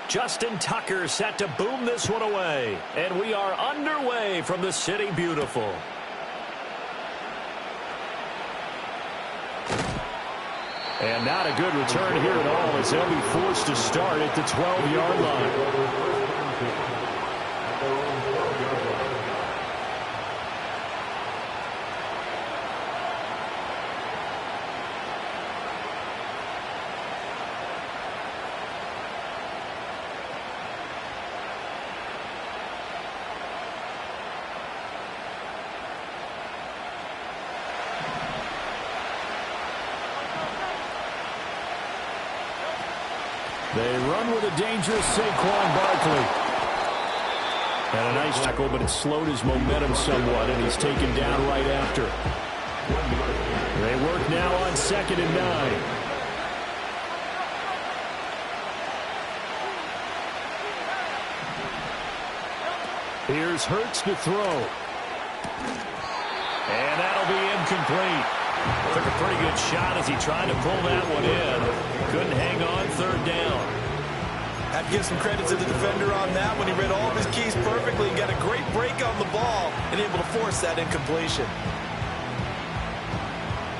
Justin Tucker set to boom this one away. And we are underway from the City Beautiful. And not a good return here at all as they'll be forced to start at the 12-yard line. They run with a dangerous Saquon Barkley. And a nice tackle, but it slowed his momentum somewhat, and he's taken down right after. They work now on 2nd and 9. Here's Hurts to throw. And that'll be incomplete. Took a pretty good shot as he tried to pull that one in. Couldn't hang on 3rd down. I'd give some credit to the defender on that when he read all of his keys perfectly and got a great break on the ball and able to force that incompletion.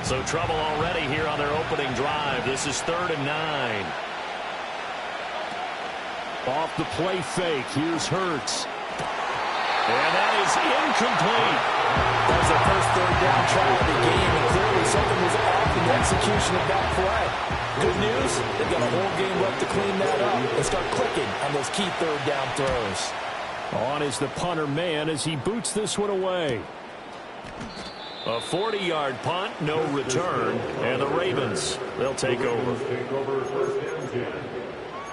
So trouble already here on their opening drive. This is 3rd and 9. Off the play fake. Here's Hurts. And that is incomplete. That was their first 3rd down try of the game, and clearly something was off in the execution of that play. Good news, they've got a whole game left to clean that up and start clicking on those key 3rd down throws. On is the punter man as he boots this one away. A 40-yard punt, no return, and the Ravens, they'll take over. Take over 1st and 10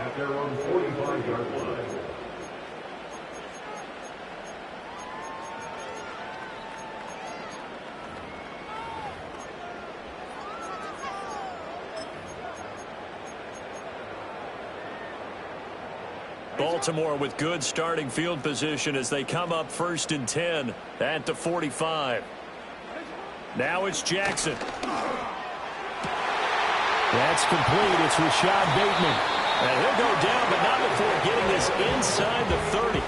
at their own 45-yard line. Baltimore with good starting field position as they come up 1st and 10 at the 45. Now it's Jackson. That's complete. It's Rashad Bateman. And he'll go down, but not before getting this inside the 30.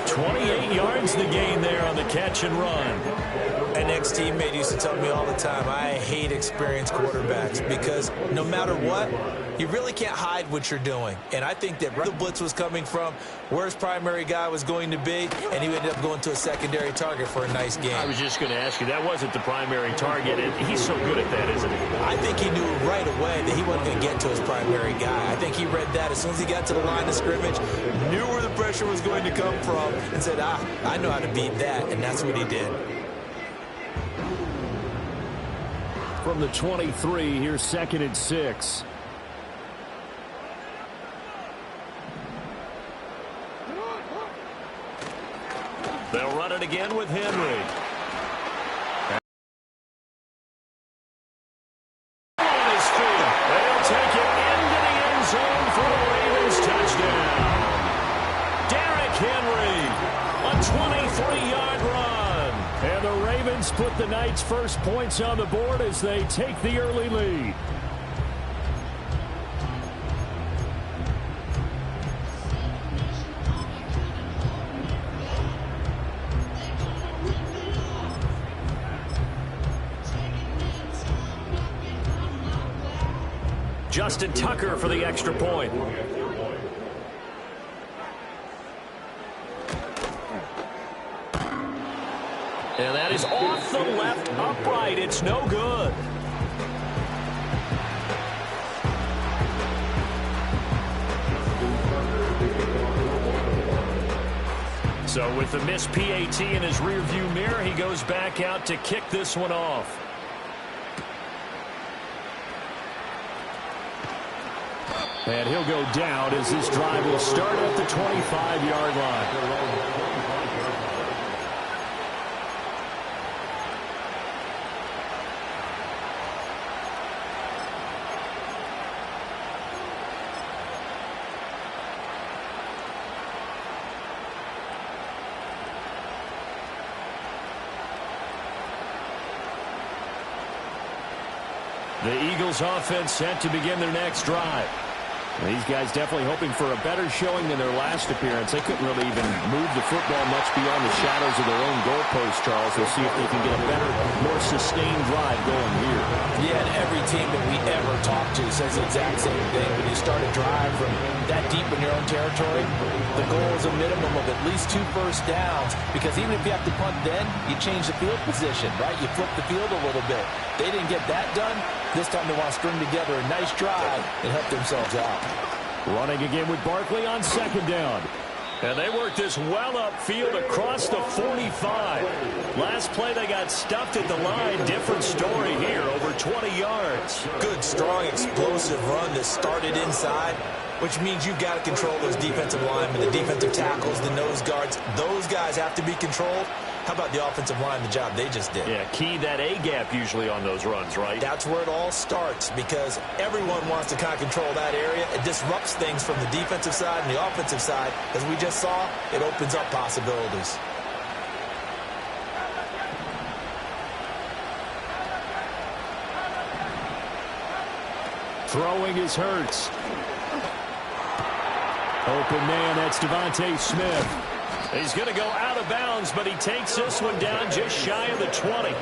28 yards the gain there on the catch and run. An ex-teammate used to tell me all the time, I hate experienced quarterbacks because no matter what, you really can't hide what you're doing. And I think that the blitz was coming from where his primary guy was going to be, and he ended up going to a secondary target for a nice game. I was just going to ask you, that wasn't the primary target, and he's so good at that, isn't he? I think he knew right away that he wasn't going to get to his primary guy. I think he read that as soon as he got to the line of scrimmage, knew where the pressure was going to come from, and said, I know how to beat that, and that's what he did. From the 23, here's 2nd and 6. They'll run it again with Henry. On his feet. They'll take it into the end zone for the Ravens touchdown. Derrick Henry, a 23-yard run. And the Ravens put the Knights' first points on the board as they take the early lead. Justin Tucker for the extra point. And that is off the left upright. It's no good. So with the missed PAT in his rearview mirror, he goes back out to kick this one off. And he'll go down as this drive will start at the 25-yard line. The Eagles offense set to begin their next drive. These guys definitely hoping for a better showing than their last appearance. They couldn't really even move the football much beyond the shadows of their own goalpost, Charles. We'll see if they can get a better, more sustained drive going here. Yeah, and every team that we ever talk to says the exact same thing. When you start a drive from that deep in your own territory, the goal is a minimum of at least 2 first downs, because even if you have to punt then, you change the field position, right? You flip the field a little bit. They didn't get that done. This time they want to string together a nice drive and help themselves out. Running again with Barkley on 2nd down. And they worked this well upfield across the 45. Last play they got stuffed at the line. Different story here, over 20 yards. Good, strong, explosive run that started inside, which means you've got to control those defensive linemen, the defensive tackles, the nose guards. Those guys have to be controlled. How about the offensive line, the job they just did? Yeah, key that A-gap usually on those runs, right? That's where it all starts, because everyone wants to kind of control that area. It disrupts things from the defensive side and the offensive side. As we just saw, it opens up possibilities. Throwing is Hurts. Open man, that's Devontae Smith. He's going to go out of bounds, but he takes this one down just shy of the 20.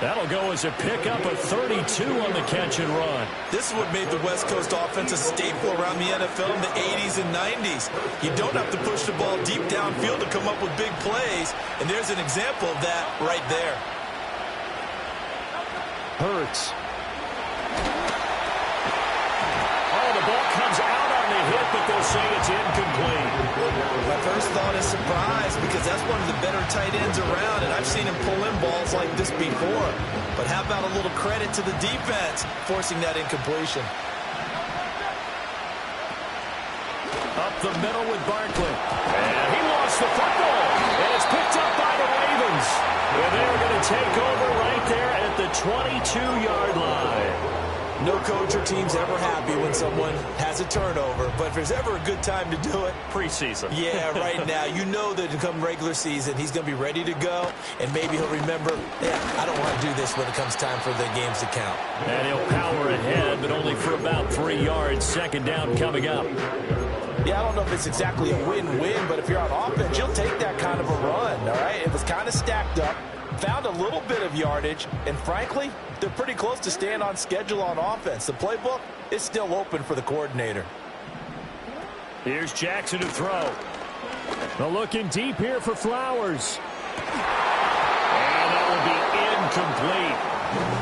That'll go as a pickup of 32 on the catch and run. This is what made the West Coast offense a staple around the NFL in the 80s and 90s. You don't have to push the ball deep downfield to come up with big plays, and there's an example of that right there. Hurts. Oh, the ball comes out on the hit, but they'll say it's incomplete. My first thought is surprise, because that's one of the better tight ends around, and I've seen him pull in balls like this before. But how about a little credit to the defense forcing that incompletion? Up the middle with Barkley. And he lost the football. And it's picked up by the Ravens. And they're going to take over right there at the 22-yard line. No coach or team's ever happy when someone has a turnover, but if there's ever a good time to do it, preseason. Yeah, right now. You know that come regular season, he's going to be ready to go, and maybe he'll remember, yeah, I don't want to do this when it comes time for the games to count. And he'll power ahead, but only for about 3 yards. 2nd down coming up. Yeah, I don't know if it's exactly a win-win, but if you're on offense, you'll take that kind of a run, all right? It was kind of stacked up, found a little bit of yardage, and frankly, they're pretty close to staying on schedule on offense. The playbook is still open for the coordinator. Here's Jackson to throw. They're looking deep here for Flowers. And that will be incomplete.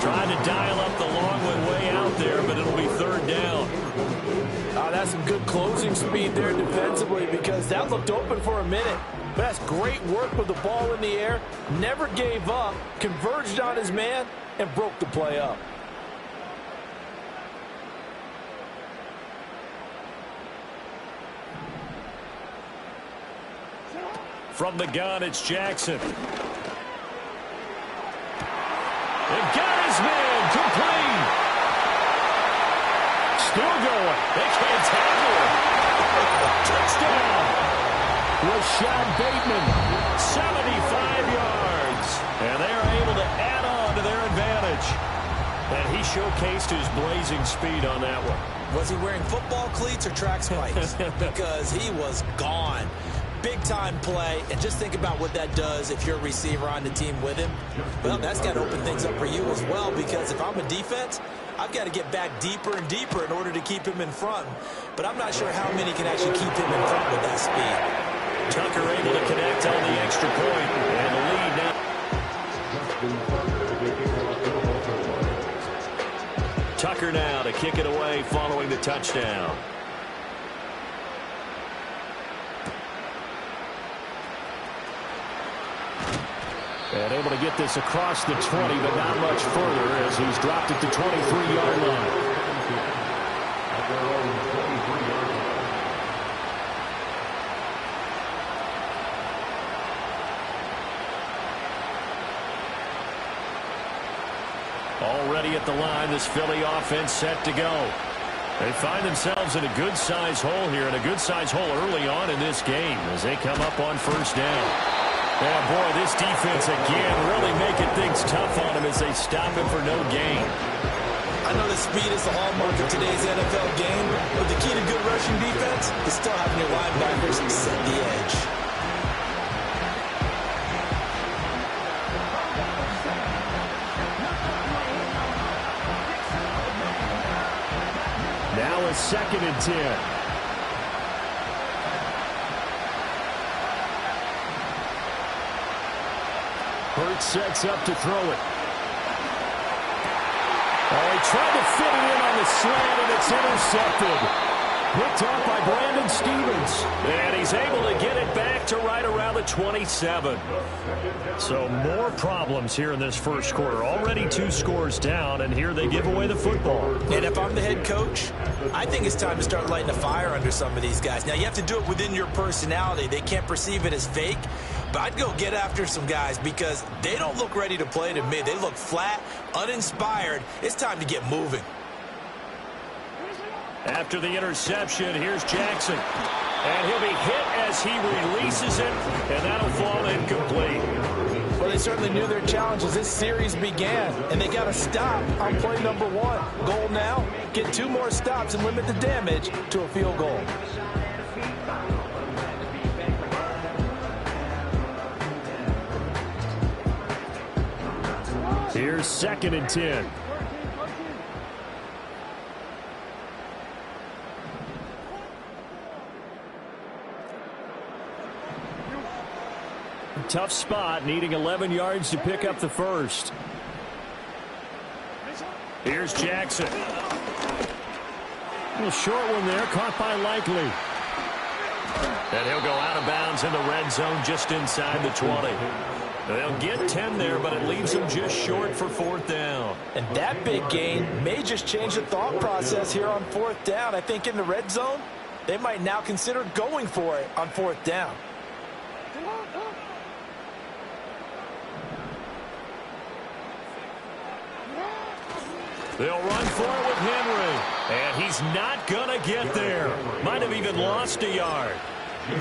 Trying to dial up the long one way out there, but it'll be 3rd down. That's some good closing speed there defensively, because that looked open for a minute. But that's great work with the ball in the air. Never gave up, converged on his man, and broke the play up. From the gun, it's Jackson. They've got his man complete. Still going. They can't tackle him. Touchdown. Rashad Bateman, 75 yards. And they are able to add on to their advantage. And he showcased his blazing speed on that one. Was he wearing football cleats or track spikes? Because he was gone. Big-time play, and just think about what that does if you're a receiver on the team with him. Well, that's got to open things up for you as well, because if I'm a defense, I've got to get back deeper and deeper in order to keep him in front. But I'm not sure how many can actually keep him in front with that speed. Tucker able to connect on the extra point, and the lead now. Tucker now to kick it away following the touchdown. And able to get this across the 20, but not much further as he's dropped it to 23-yard line. Already at the line, this Philly offense set to go. They find themselves in a good-sized hole here, and a good-sized hole early on in this game as they come up on 1st down. Yeah, boy, this defense again really making things tough on him as they stop him for no gain. I know that speed is the hallmark of today's NFL game, but the key to good is still having your linebackers set the edge. Now a 2nd and 10. Hurts sets up to throw it. Oh, he tried to fit it in on the slant, and it's intercepted. Picked off by Brandon Stephens. And he's able to get it back to right around the 27. So more problems here in this first quarter. Already 2 scores down, and here they give away the football. And if I'm the head coach, I think it's time to start lighting a fire under some of these guys. Now, you have to do it within your personality. They can't perceive it as fake. But I'd go get after some guys because they don't look ready to play to me. They look flat, uninspired. It's time to get moving. After the interception, here's Jackson. And he'll be hit as he releases it, and that'll fall incomplete. Well, they certainly knew their challenge as this series began, and they got to stop on play number 1. Goal now, get 2 more stops and limit the damage to a field goal. Here's 2nd and 10. Tough spot, needing 11 yards to pick up the first. Here's Jackson. A little short one there, caught by Likely. And he'll go out of bounds in the red zone just inside the 20. They'll get 10 there, but it leaves them just short for 4th down. And that big gain may just change the thought process here on 4th down. I think in the red zone, they might now consider going for it on 4th down. They'll run for it with Henry. And he's not going to get there. Might have even lost a yard.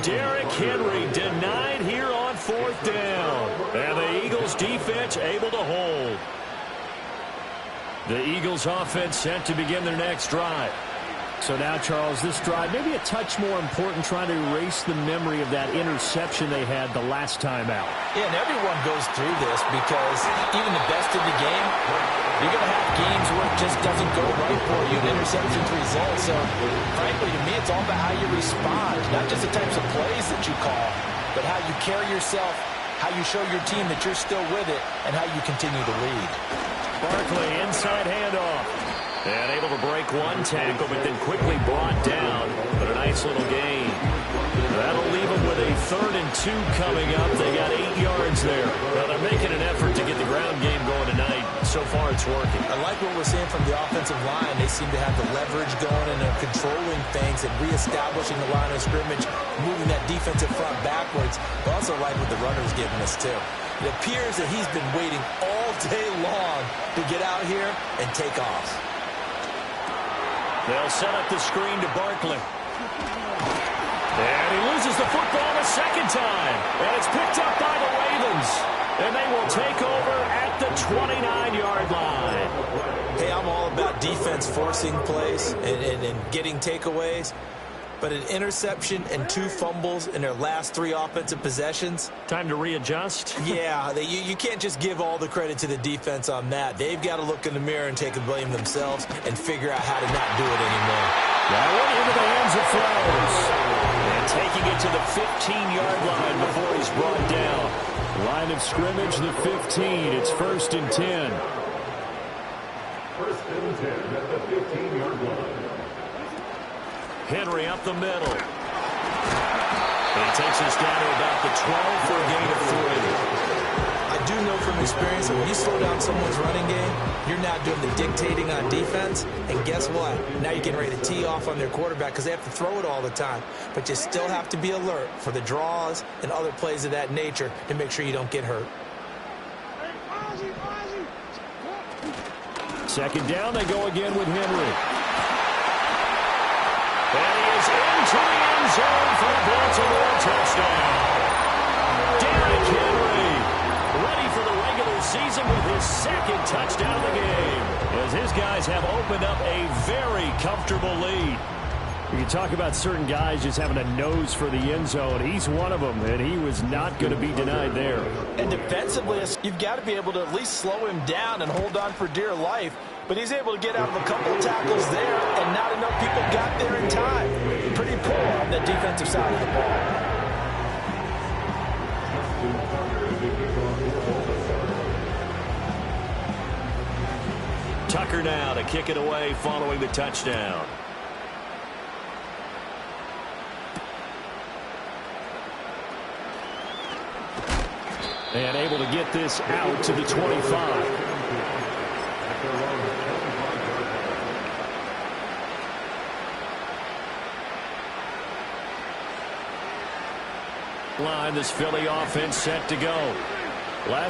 Derrick Henry denied here on 4th down. And the Eagles defense able to hold. The Eagles offense set to begin their next drive. So now, Charles, this drive maybe a touch more important, trying to erase the memory of that interception they had the last time out. Yeah, and everyone goes through this because even the best of the game, you're going to have games where it just doesn't go right for you, and interceptions result. So, frankly, to me, it's all about how you respond, not just the types of plays that you call, but how you carry yourself, how you show your team that you're still with it, and how you continue to lead. Barkley, inside handoff. And able to break one tackle, but then quickly brought down. But a nice little gain. That'll leave them with a 3rd and 2 coming up. They got 8 yards there. Well, they're making an effort to get the ground game going tonight. So far, it's working. I like what we're seeing from the offensive line. They seem to have the leverage going, and they're controlling things and reestablishing the line of scrimmage, moving that defensive front backwards. I also like what the runner's giving us, too. It appears that he's been waiting all day long to get out here and take off. They'll set up the screen to Barkley. And he loses the football a 2nd time. And it's picked up by the Ravens. And they will take over at the 29-yard line. Hey, I'm all about defense forcing plays and getting takeaways. But an interception and 2 fumbles in their last 3 offensive possessions. Time to readjust. Yeah, you can't just give all the credit to the defense on that. They've got to look in the mirror and take the blame themselves and figure out how to not do it anymore. That one into the hands of Flowers. And taking it to the 15-yard line before he's brought down. Line of scrimmage, the 15. It's 1st and 10. 1st and 10 at the 15-yard line. Henry up the middle. And he takes us down to about the 12 for a gain of 3. I do know from experience that when you slow down someone's running game, you're not doing the dictating on defense. And guess what? Now you're getting ready to tee off on their quarterback because they have to throw it all the time. But you still have to be alert for the draws and other plays of that nature to make sure you don't get hurt. 2nd down, they go again with Henry. And he is into the end zone for the Baltimore touchdown. Derrick Henry ready for the regular season with his 2nd touchdown of the game, as his guys have opened up a very comfortable lead. You talk about certain guys just having a nose for the end zone. He's one of them, and he was not going to be denied there. And defensively, you've got to be able to at least slow him down and hold on for dear life. But he's able to get out of a couple of tackles there, and not enough people got there in time. Pretty poor on the defensive side of the ball. Tucker now to kick it away following the touchdown. And able to get this out to the 25. Line, this Philly offense set to go. Last